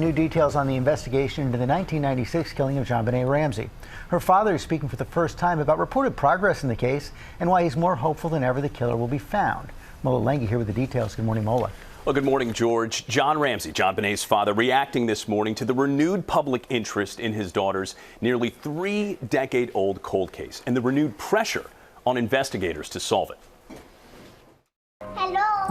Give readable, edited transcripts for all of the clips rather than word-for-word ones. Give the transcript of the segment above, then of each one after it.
New details on the investigation into the 1996 killing of JonBenet Ramsey. Her father is speaking for the first time about reported progress in the case and why he's more hopeful than ever the killer will be found. Mola Lengi here with the details. Good morning, Mola. Well, good morning, George. John Ramsey, JonBenet's father, reacting this morning to the renewed public interest in his daughter's nearly 3-decade-old cold case and the renewed pressure on investigators to solve it.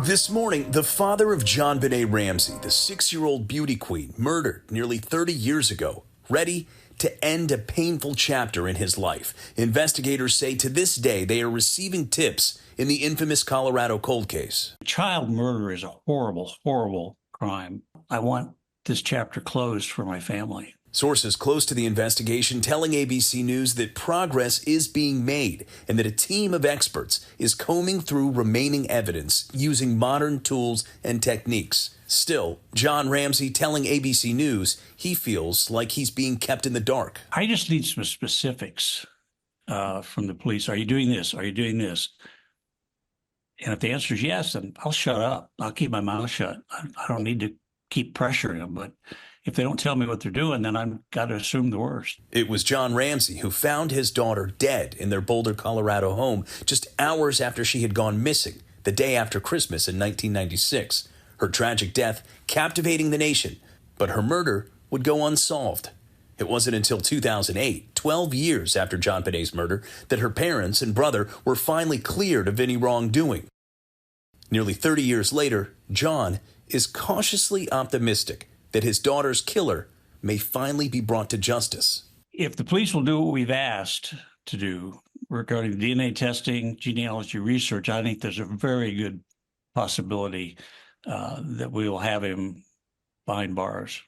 This morning, the father of JonBenet Ramsey, the 6-year-old beauty queen murdered nearly 30 years ago, ready to end a painful chapter in his life. Investigators say to this day they are receiving tips in the infamous Colorado cold case. Child murder is a horrible, horrible crime. I want this chapter closed for my family. Sources close to the investigation telling ABC News that progress is being made and that a team of experts is combing through remaining evidence using modern tools and techniques. Still, John Ramsey telling ABC News he feels like he's being kept in the dark. I just need some specifics from the police. Are you doing this? Are you doing this? And if the answer is yes, then I'll shut up. I'll keep my mouth shut. I don't need to keep pressuring them, but if they don't tell me what they're doing, then I've got to assume the worst. It was John Ramsey who found his daughter dead in their Boulder, Colorado home just hours after she had gone missing the day after Christmas in 1996. Her tragic death captivating the nation, but her murder would go unsolved. It wasn't until 2008, 12 years after JonBenet's murder, that her parents and brother were finally cleared of any wrongdoing. Nearly 30 years later, John is cautiously optimistic that his daughter's killer may finally be brought to justice. If the police will do what we've asked to do regarding DNA testing, genealogy research, I think there's a very good possibility that we will have him behind bars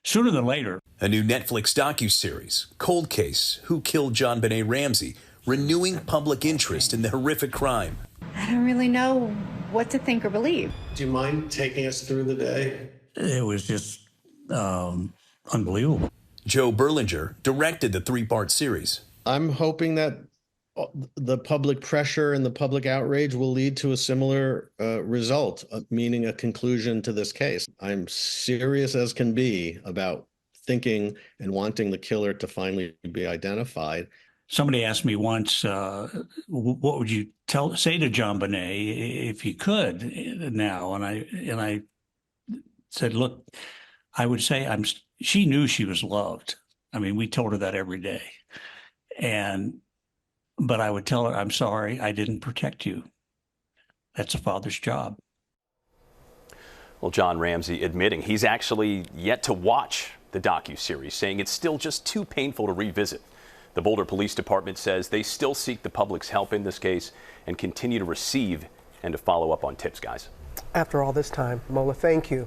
sooner than later. A new Netflix docuseries, Cold Case, Who Killed JonBenet Ramsey, renewing public interest in the horrific crime. I don't really know what to think or believe. Do you mind taking us through the day? It was just unbelievable. Joe Berlinger directed the 3-part series. I'm hoping that the public pressure and the public outrage will lead to a similar result, meaning a conclusion to this case. I'm serious as can be about thinking and wanting the killer to finally be identified. Somebody asked me once, what would you say to JonBenet if you could now? And I said, look, I would say she knew she was loved. I mean, we told her that every day. But I would tell her, I'm sorry, I didn't protect you. That's a father's job. Well, John Ramsey admitting he's actually yet to watch the docuseries, saying it's still just too painful to revisit. The Boulder Police Department says they still seek the public's help in this case and continue to receive and to follow up on tips, guys. After all this time, Mola, thank you.